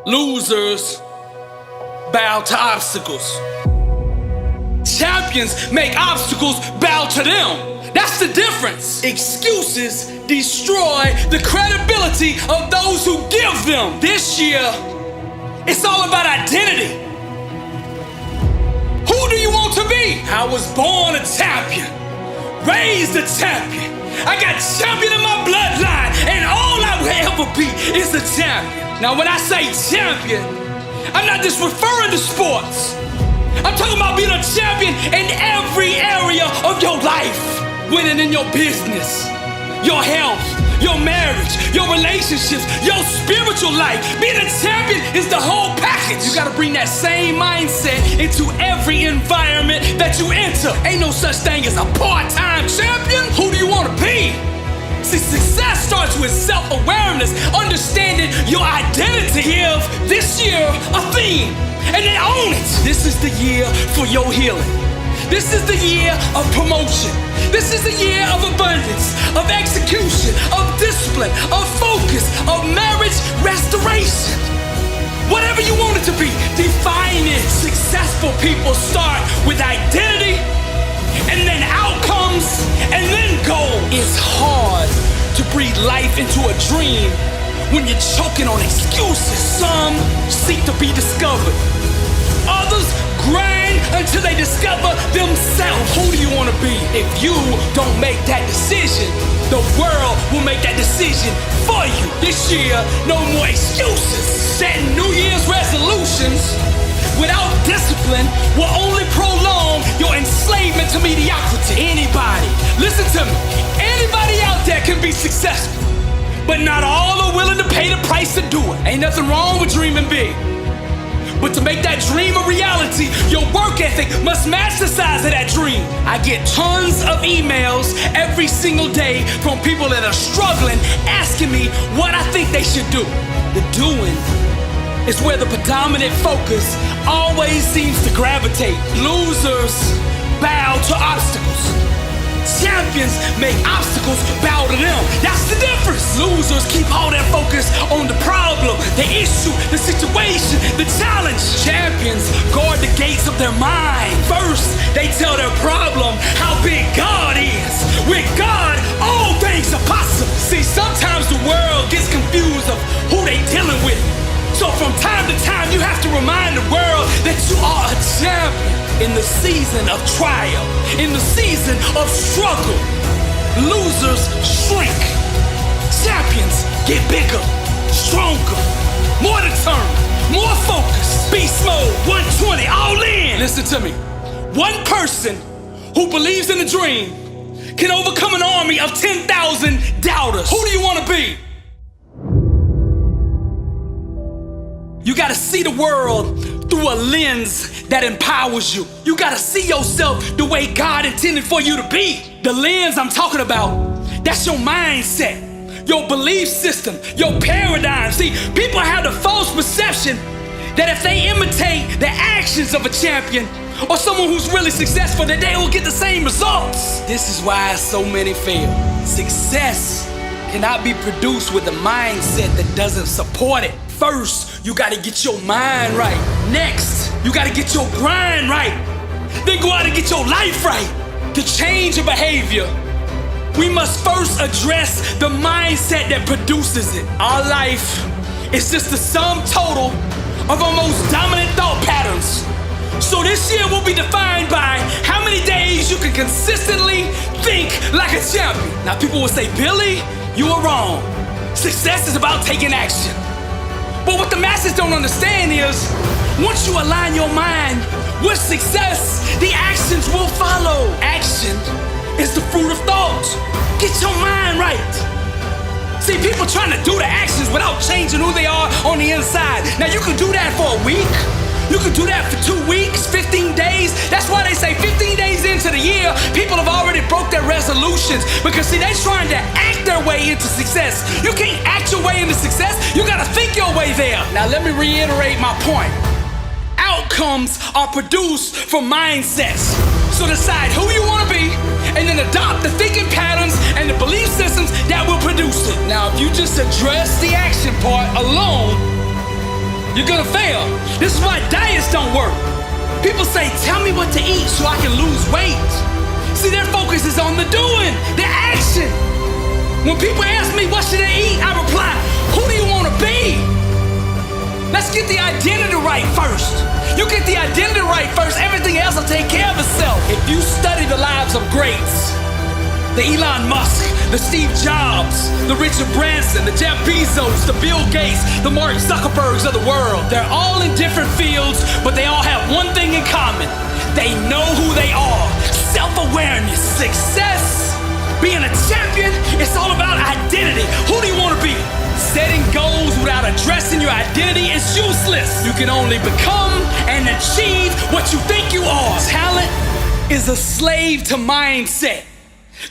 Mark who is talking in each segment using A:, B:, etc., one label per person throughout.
A: Losers bow to obstacles. Champions make obstacles bow to them. That's the difference. Excuses destroy the credibility of those who give them. This year, it's all about identity. Who do you want to be? I was born a champion, raised a champion. I got champion in my bloodline, and all I will ever be is a champion. Now, when I say champion, I'm not just referring to sports. I'm talking about being a champion in every area of your life. Winning in your business, your health, your marriage, your relationships, your spiritual life. Being a champion is the whole package. You gotta bring that same mindset into every environment that you enter. Ain't no such thing as a part-time champion. Who do you wanna be? See, success starts with self-awareness, understanding your identity. Give this year a theme, and then own it. This is the year for your healing. This is the year of promotion. This is the year of abundance, of execution, of discipline, of focus, of marriage restoration. Whatever you want it to be, define it. Successful people start with identity, and then outcomes, and then goals. It's hard to breathe life into a dream when you're choking on excuses. Some seek to be discovered. Others grind until they discover themselves. Who do you want to be? If you don't make that decision, the world will make that decision for you. This year, no more excuses. Setting New Year's resolutions without discipline will only prolong your enslavement to mediocrity. Anybody, listen to me, anybody out there can be successful, but not all are willing to pay the price to do it. Ain't nothing wrong with dreaming big, but to make that dream a reality, your work ethic must match the size of that dream. I get tons of emails every single day from people that are struggling, asking me what I think they should do. The doing is where the predominant focus always seems to gravitate. Losers bow to obstacles. Champions make obstacles bow to them. That's the difference. Losers keep all their focus on the problem, the issue, the situation, the challenge. Champions guard the gates of their mind. First, they tell their problem how big God is. With God, all things are possible. See, sometimes the world gets confused of who they dealing with. So from time to time, you have to remind the world that you are a champion. In the season of trial, in the season of struggle, losers shrink. Champions get bigger, stronger, more determined, more focused. Beast mode, 120, all in. Listen to me. One person who believes in a dream can overcome an army of 10,000 doubters. Who do you want to be? You gotta see the world through a lens that empowers you. You gotta see yourself the way God intended for you to be. The lens I'm talking about, that's your mindset, your belief system, your paradigm. See, people have the false perception that if they imitate the actions of a champion or someone who's really successful, that they will get the same results. This is why so many fail. Success cannot be produced with a mindset that doesn't support it. First, you gotta get your mind right. Next, you gotta get your grind right. Then go out and get your life right. To change your behavior, we must first address the mindset that produces it. Our life is just the sum total of our most dominant thought patterns. So this year will be defined by how many days you can consistently think like a champion. Now people will say, Billy, you are wrong. Success is about taking action. But what the masses don't understand is, once you align your mind with success, the actions will follow. Action is the fruit of thought. Get your mind right. See, people trying to do the actions without changing who they are on the inside. Now, you can do that for a week. You can do that for 2 weeks, 15 days. That's why they say 15 days into the year, people have already broke their resolutions. Because see, they're trying to act their way into success. You can't act your way into success. You gotta think your way there. Now let me reiterate my point. Outcomes are produced from mindsets. So decide who you wanna be, and then adopt the thinking patterns and the belief systems that will produce it. Now, if you just address the action part alone, You're gonna fail. This is why diets don't work. People say, tell me what to eat so I can lose weight. See, their focus is on the doing, the action. When people ask me, what should I eat? I reply, who do you want to be? Let's get the identity right first. You get the identity right first, everything else will take care of itself. If you study the lives of greats, the Elon Musk, the Steve Jobs, the Richard Branson, the Jeff Bezos, the Bill Gates, the Mark Zuckerbergs of the world, they're all in different fields, but they all have one thing in common. They know who they are. Self-awareness, success, being a champion, it's all about identity. Who do you want to be? Setting goals without addressing your identity is useless. You can only become and achieve what you think you are. Talent is a slave to mindset.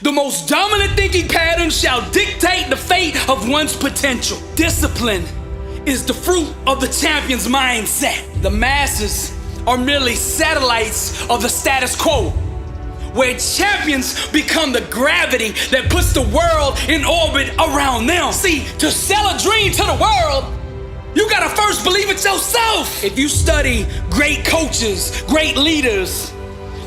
A: The most dominant thinking pattern shall dictate the fate of one's potential. Discipline is the fruit of the champion's mindset. The masses are merely satellites of the status quo, where champions become the gravity that puts the world in orbit around them. See, to sell a dream to the world, you gotta first believe it yourself. If you study great coaches, great leaders,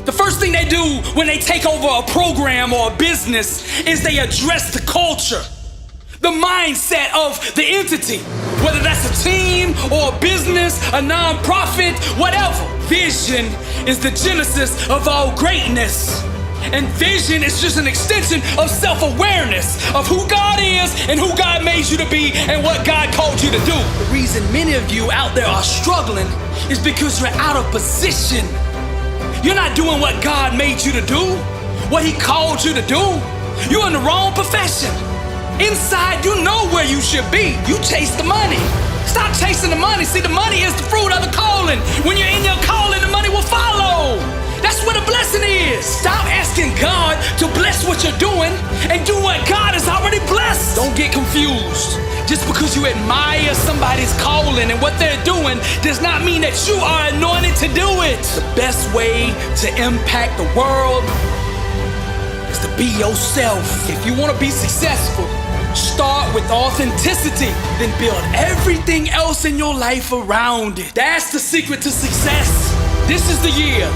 A: the first thing they do when they take over a program or a business is they address the culture, the mindset of the entity, whether that's a team or a business, a nonprofit, whatever. Vision is the genesis of all greatness. And vision is just an extension of self-awareness of who God is and who God made you to be and what God called you to do. The reason many of you out there are struggling is because you're out of position. You're not doing what God made you to do, what He called you to do. You're in the wrong profession. Inside, you know where you should be. You chase the money. Stop chasing the money. See, the money is the fruit of the calling. When you're in your calling, the money will follow. That's where the blessing is. Stop asking God to bless what you're doing and do what God has already blessed. Don't get confused. Just because you admire somebody's calling and what they're doing does not mean that you are anointed to do it. The best way to impact the world is to be yourself. If you want to be successful, start with authenticity, then build everything else in your life around it. That's the secret to success. This is the year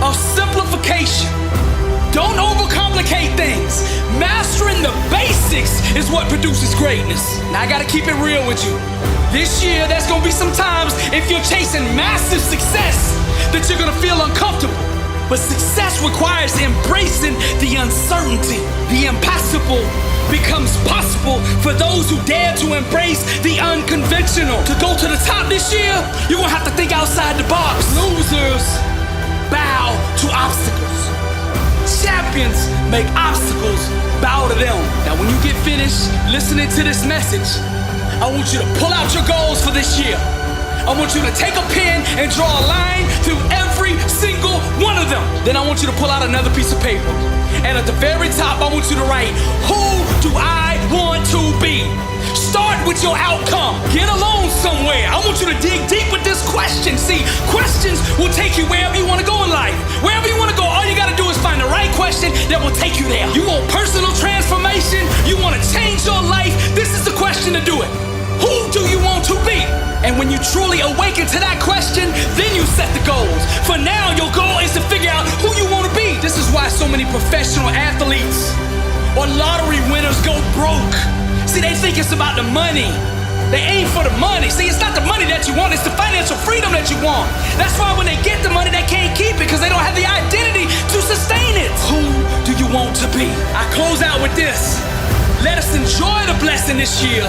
A: of simplification. Don't overcomplicate things. Mastering the basics is what produces greatness. Now I gotta keep it real with you. This year, there's gonna be some times if you're chasing massive success that you're gonna feel uncomfortable. But success requires embracing the uncertainty. The impossible becomes possible for those who dare to embrace the unconventional. To go to the top this year, you're gonna have to think outside the box. Losers bow to obstacles. Champions make obstacles bow to them. Now when you get finished listening to this message, I want you to pull out your goals for this year. I want you to take a pen and draw a line through every single one of them. Then I want you to pull out another piece of paper. And at the very top, I want you to write, who do I want to be? Start with your outcome. Get alone somewhere. I want you to dig deep with this question. See, questions will take you wherever you want to go in life. Wherever you want to go, all you got to do is find the right question that will take you there. You want personal transformation? You want to change your life? This is the question to do it. Who do you want to be? And when you truly awaken to that question, then you set the goals. For now, your goal is to figure out who you want to be. This is why so many professional athletes or lottery winners go broke. See, they think it's about the money. They aim for the money. See, it's not the money that you want, it's the financial freedom that you want. That's why when they get the money, they can't keep it because they don't have the identity to sustain it. Who do you want to be? I close out with this. Let us enjoy the blessing this year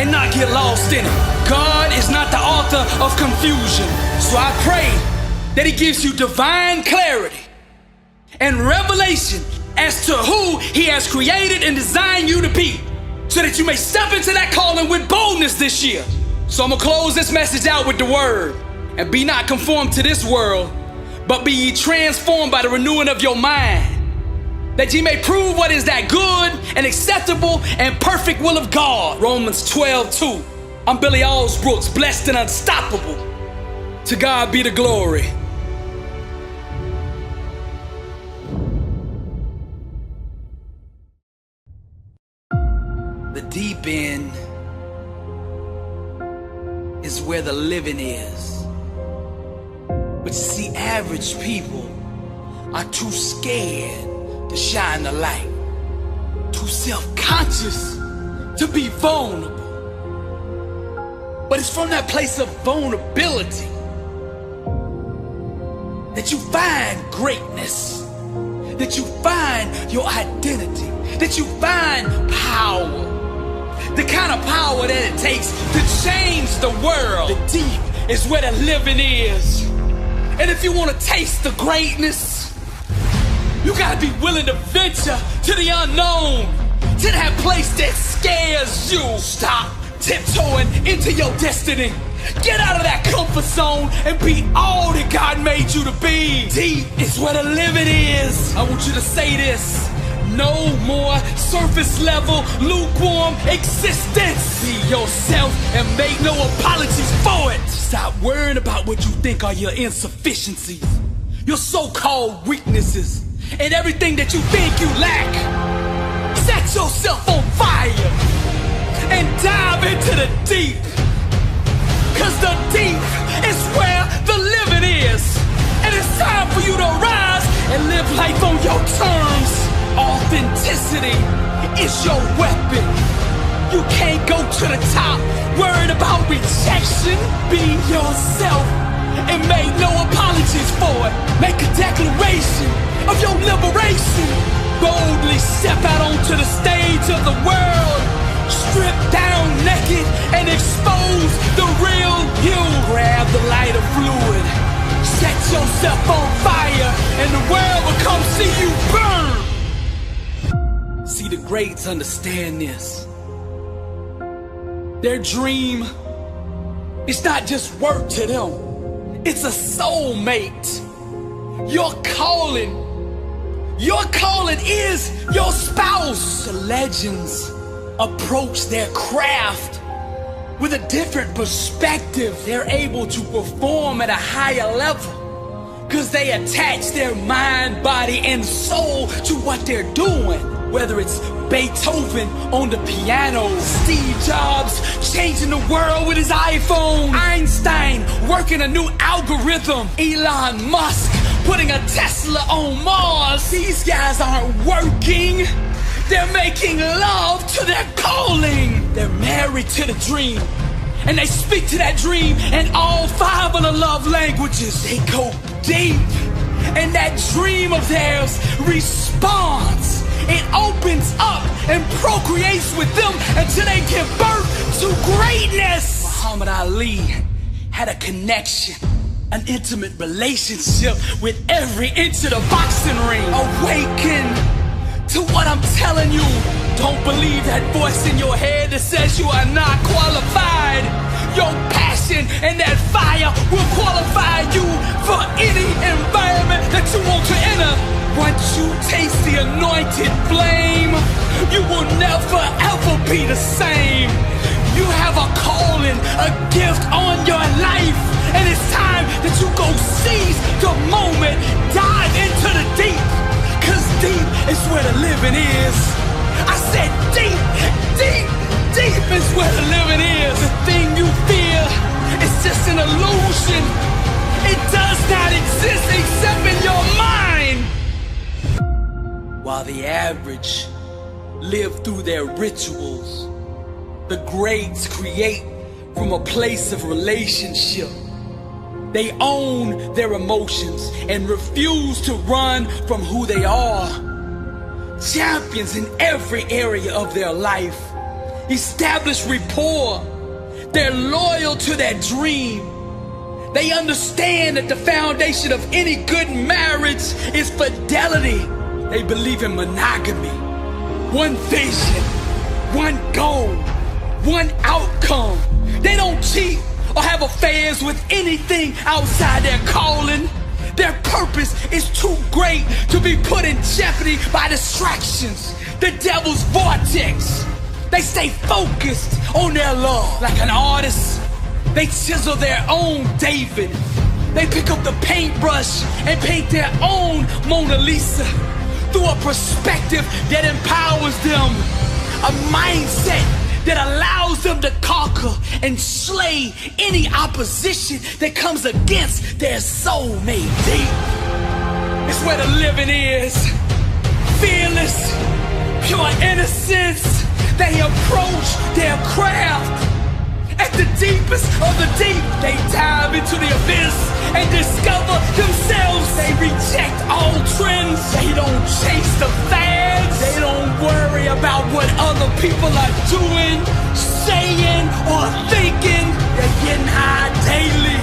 A: and not get lost in it. God is not the author of confusion. So I pray that He gives you divine clarity and revelation as to who He has created and designed you to be, so that you may step into that calling with boldness this year. So I'm gonna close this message out with the word. And be not conformed to this world, but be ye transformed by the renewing of your mind, that ye may prove what is that good and acceptable and perfect will of God. Romans 12:2. I'm Billy Alsbrooks, blessed and unstoppable. To God be the glory. The deep end is where the living is. But you see, average people are too scared to shine the light, too self-conscious to be vulnerable. But it's from that place of vulnerability that you find greatness, that you find your identity, that you find power. The kind of power that it takes to change the world. The deep is where the living is. And if you want to taste the greatness, you gotta be willing to venture to the unknown, to that place that scares you. Stop tiptoeing into your destiny. Get out of that comfort zone and be all that God made you to be. Deep is where the living is. I want you to say this. No more surface level, lukewarm existence. Be yourself and make no apologies for it. Stop worrying about what you think are your insufficiencies, your so-called weaknesses, and everything that you think you lack. Set yourself on fire and dive into the deep. Cause the deep is where the living is. And it's time for you to rise and live life on your terms. Authenticity is your weapon. You can't go to the top worried about rejection. Be yourself and make no apologies for it. Make a declaration of your liberation. Boldly step out onto the stage of the world. Strip down naked and expose the real you. Grab the lighter fluid. Set yourself on fire and the world will come see you burn. See, the greats understand this. Their dream is not just work to them. It's a soulmate. Your calling is your spouse. The legends approach their craft with a different perspective. They're able to perform at a higher level because they attach their mind, body, and soul to what they're doing. Whether it's Beethoven on the piano, Steve Jobs changing the world with his iPhone, Einstein working a new algorithm, Elon Musk putting a Tesla on Mars. These guys aren't working. They're making love to their calling. They're married to the dream, and they speak to that dream in all 5 of the love languages. They go deep, and that dream of theirs responds. It opens up and procreates with them until they give birth to greatness. Muhammad Ali had a connection, an intimate relationship with every inch of the boxing ring. Awaken to what I'm telling you. Don't believe that voice in your head that says you are not qualified. Your passion and that fire will qualify you for any environment that you want to enter. Once you taste the anointed flame, you will never ever be the same. You have a calling, a gift on your life, and it's time that you go seize the moment. Dive into the deep, cause deep is where the living is. I said deep, deep, deep is where the living is. The thing you fear is just an illusion. It does not exist except in your mind. While the average live through their rituals, the greats create from a place of relationship. They own their emotions and refuse to run from who they are. Champions in every area of their life establish rapport. They're loyal to their dream. They understand that the foundation of any good marriage is fidelity. They believe in monogamy. One vision, one goal, one outcome. They don't cheat or have affairs with anything outside their calling. Their purpose is too great to be put in jeopardy by distractions, the devil's vortex. They stay focused on their love. Like an artist, they chisel their own David. They pick up the paintbrush and paint their own Mona Lisa through a perspective that empowers them. A mindset that allows them to conquer and slay any opposition that comes against their soulmate. Deep. It's where the living is. Fearless, pure innocence. They approach their craft. At the deepest of the deep, they dive into the abyss and discover themselves. They reject all trends. They don't chase the fads. They don't worry about what other people are doing, saying, or thinking. They're getting high daily,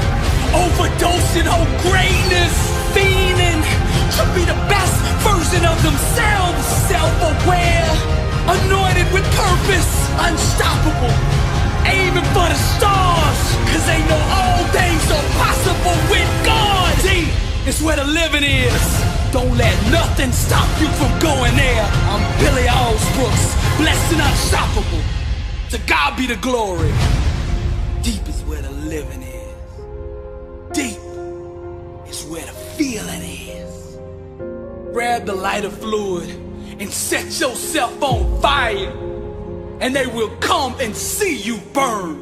A: overdosing on greatness, fiending to be the best version of themselves. Self-aware, anointed with purpose, unstoppable, aiming for the stars, cause they know all things are possible with God. See, it's where the living is. Don't let nothing stop you from going there. I'm Billy Alsbrooks, blessed and unstoppable. To God be the glory. Deep is where the living is. Deep is where the feeling is. Grab the lighter fluid and set yourself on fire, and they will come and see you burn.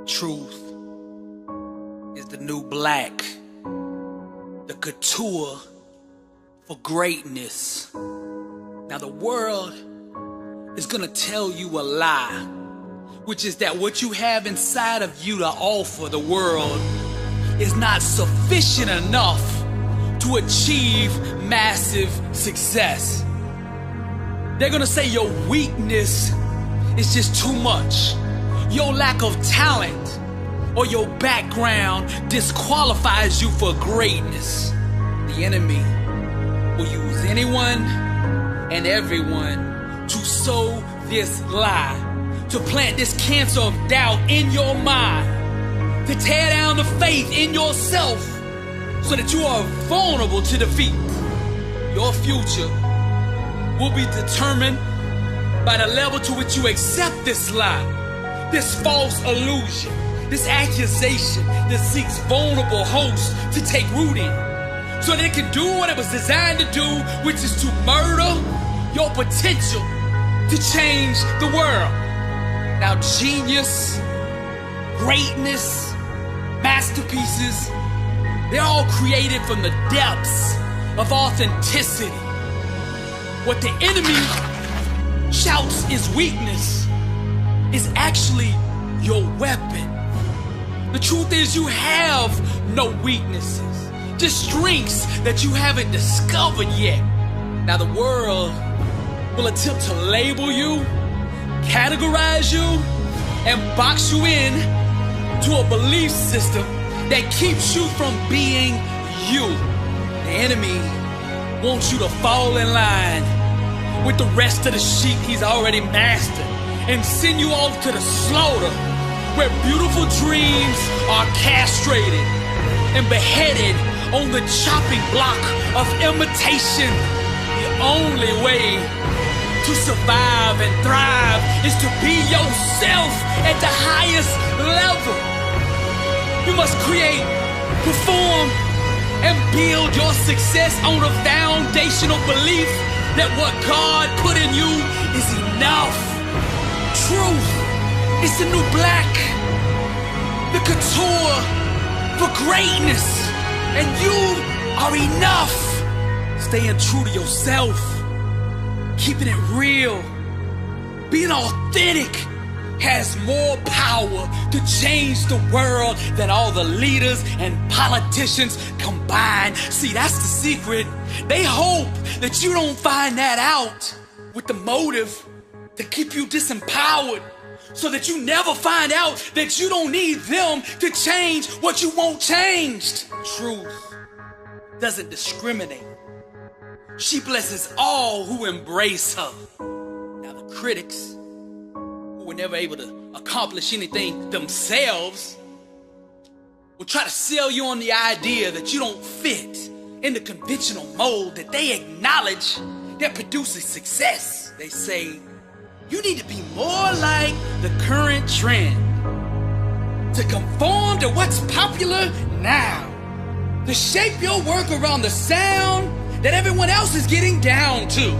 A: Truth is the new black, the couture for greatness. Now the world is gonna tell you a lie, which is that what you have inside of you to offer the world is not sufficient enough to achieve massive success. They're gonna say your weakness is just too much. Your lack of talent or your background disqualifies you for greatness. The enemy will use anyone and everyone to sow this lie, to plant this cancer of doubt in your mind, to tear down the faith in yourself, so that you are vulnerable to defeat. Your future will be determined by the level to which you accept this lie, this false illusion, this accusation that seeks vulnerable hosts to take root in, so that it can do what it was designed to do, which is to murder your potential to change the world. Now, genius, greatness, masterpieces, they're all created from the depths of authenticity. What the enemy shouts is weakness is actually your weapon. The truth is, you have no weaknesses, just strengths that you haven't discovered yet. Now the world will attempt to label you, categorize you, and box you in to a belief system that keeps you from being you. The enemy wants you to fall in line with the rest of the sheep he's already mastered and send you off to the slaughter, where beautiful dreams are castrated and beheaded on the chopping block of imitation. The only way to survive and thrive is to be yourself at the highest level. You must create, perform, and build your success on a foundational belief that what God put in you is enough. Truth is the new black, the couture for greatness, and you are enough. Staying true to yourself, keeping it real, being authentic has more power to change the world than all the leaders and politicians combined. See, that's the secret. They hope that you don't find that out with the motive to keep you disempowered, so that you never find out that you don't need them to change what you want changed. Truth doesn't discriminate. She blesses all who embrace her. Now the critics, who were never able to accomplish anything themselves, will try to sell you on the idea that you don't fit in the conventional mold that they acknowledge that produces success. They say, you need to be more like the current trend, to conform to what's popular now, to shape your work around the sound that everyone else is getting down to.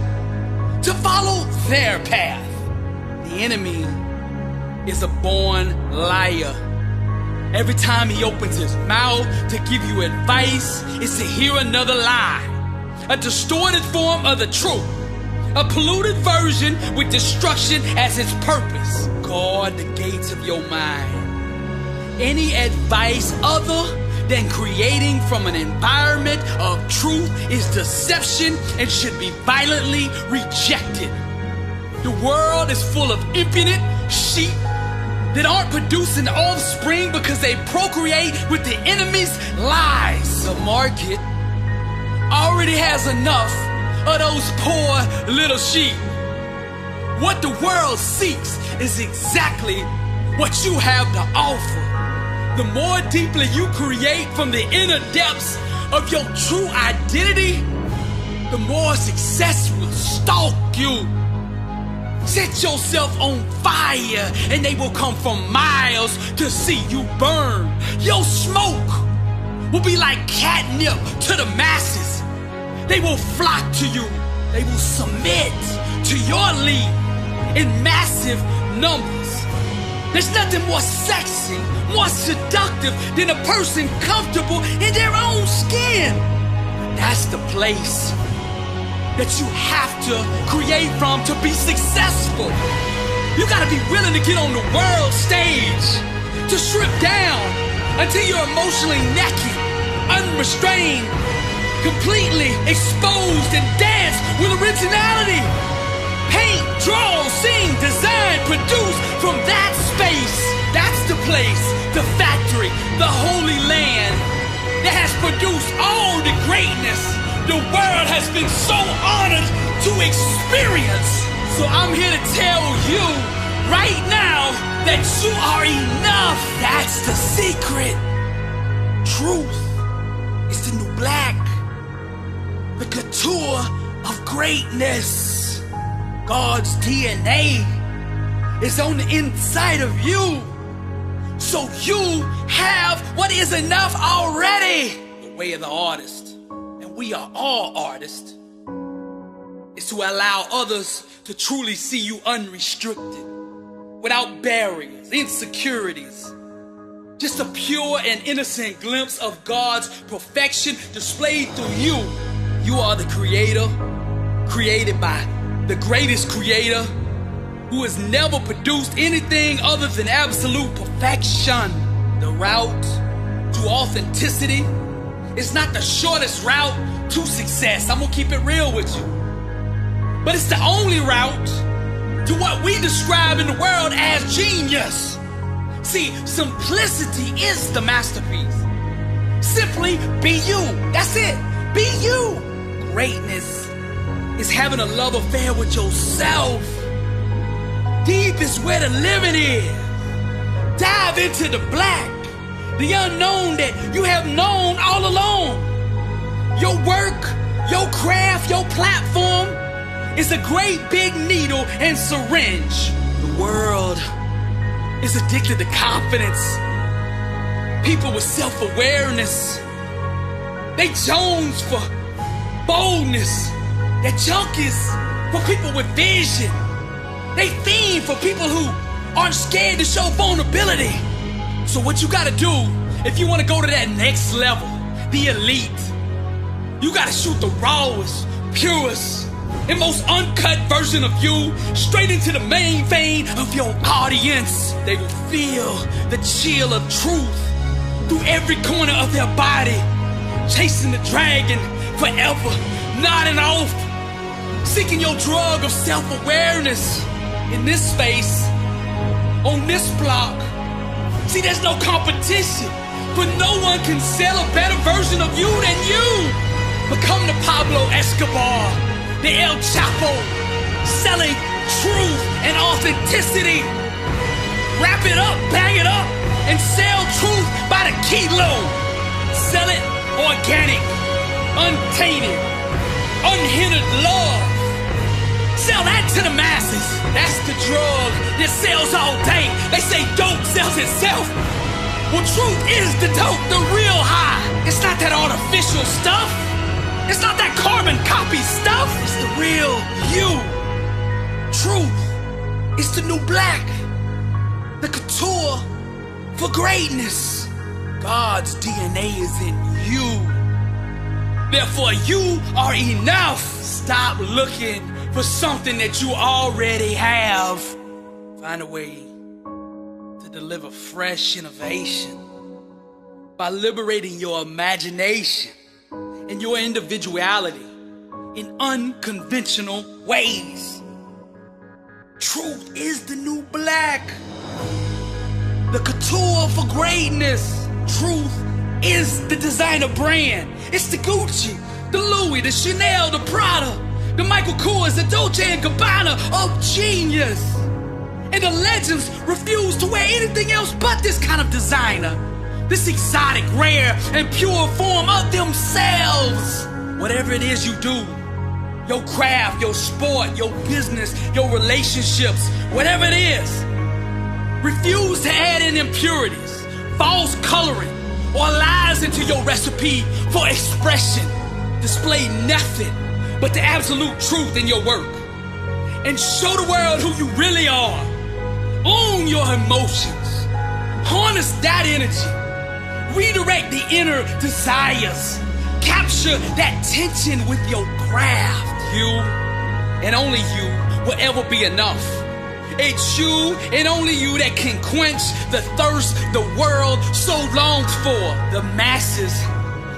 A: to follow their path. The enemy is a born liar. Every time he opens his mouth to give you advice, it's to hear another lie, a distorted form of the truth, a polluted version with destruction as its purpose. Guard the gates of your mind. Any advice other than creating from an environment of truth is deception and should be violently rejected. The world is full of impudent sheep that aren't producing offspring because they procreate with the enemy's lies. The market already has enough of those poor little sheep. What the world seeks is exactly what you have to offer. The more deeply you create from the inner depths of your true identity, the more success will stalk you. Set yourself on fire and they will come from miles to see you burn. Your smoke will be like catnip to the masses. They will flock to you. They will submit to your lead in massive numbers. There's nothing more sexy, more seductive than a person comfortable in their own skin. That's the place that you have to create from to be successful. You gotta be willing to get on the world stage, to strip down until you're emotionally naked, unrestrained, completely exposed, and dance with originality. Paint, draw, sing, design, produce from that space. That's the place, the factory, the holy land that has produced all the greatness the world has been so honored to experience. So I'm here to tell you right now that you are enough. That's the secret. Truth is the new black, the couture of greatness. God's DNA is on the inside of you. So you have what is enough already. The way of the artist, and we are all artists, is to allow others to truly see you unrestricted, without barriers, insecurities. Just a pure and innocent glimpse of God's perfection displayed through you. You are the creator, created by the greatest creator, who has never produced anything other than absolute perfection. The route to authenticity is not the shortest route to success. I'm gonna keep it real with you. But it's the only route to what we describe in the world as genius. See, simplicity is the masterpiece. Simply be you. That's it. Be you. Greatness is having a love affair with yourself. Deep is where the living is. Dive into the black, the unknown that you have known all along. Your work, your craft, your platform is a great big needle and syringe. The world is addicted to confidence. People with self-awareness, they jones for boldness. That junk is for people with vision. They fiend for people who aren't scared to show vulnerability. So what you gotta do, if you wanna go to that next level, the elite, you gotta shoot the rawest, purest, and most uncut version of you straight into the main vein of your audience. They will feel the chill of truth through every corner of their body, chasing the dragon forever, nodding off, seeking your drug of self-awareness. In this space, on this block, see, there's no competition, but no one can sell a better version of you than you. Become the Pablo Escobar, the El Chapo, selling truth and authenticity. Wrap it up, bang it up, and sell truth by the kilo. Sell it organic, untainted, unhindered love. Sell that to the masses. That's the drug that sells all day. They say dope sells itself. Well, truth is the dope, the real high. It's not that artificial stuff. It's not that carbon copy stuff. It's the real you. Truth is the new black. The couture for greatness. God's DNA is in you. Therefore, you are enough. Stop looking for something that you already have. Find a way to deliver fresh innovation by liberating your imagination and your individuality in unconventional ways. Truth is the new black. The couture for greatness. Truth is the designer brand. It's the Gucci, the Louis, the Chanel, the Prada, the Michael Kors, the Dolce & Gabbana of genius. And the legends refuse to wear anything else but this kind of designer. This exotic, rare, and pure form of themselves. Whatever it is you do, your craft, your sport, your business, your relationships, whatever it is, refuse to add in impurities, false coloring, or lies into your recipe for expression. Display nothing but the absolute truth in your work. And show the world who you really are. Own your emotions. Harness that energy. Redirect the inner desires. Capture that tension with your craft. You and only you will ever be enough. It's you and only you that can quench the thirst the world so longs for. The masses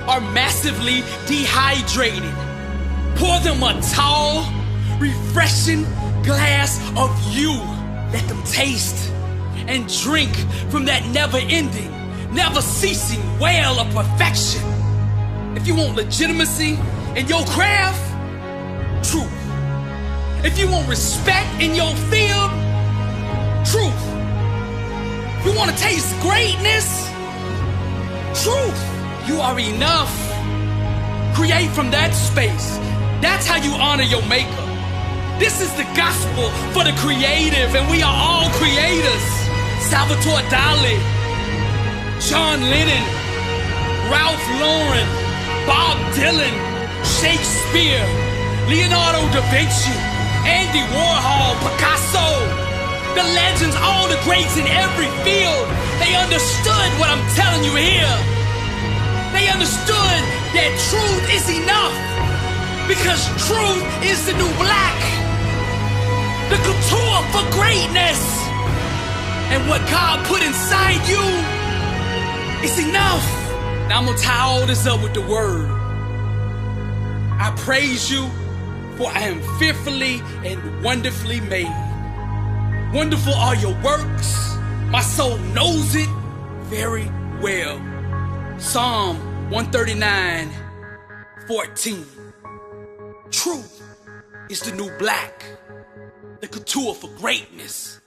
A: are massively dehydrated. Pour them a tall, refreshing glass of you. Let them taste and drink from that never-ending, never-ceasing well of perfection. If you want legitimacy in your craft, truth. If you want respect in your field, truth. You want to taste greatness? Truth. You are enough. Create from that space. That's how you honor your maker. This is the gospel for the creative, and we are all creators. Salvatore Dali, John Lennon, Ralph Lauren, Bob Dylan, Shakespeare, Leonardo da Vinci, Andy Warhol, Picasso, the legends, all the greats in every field. They understood what I'm telling you here. They understood that truth is enough, because truth is the new black. The couture for greatness. And what God put inside you is enough. Now I'm gonna tie all this up with the word. I praise you, for I am fearfully and wonderfully made. Wonderful are your works. My soul knows it very well. Psalm 139:14. Truth is the new black. The couture for greatness.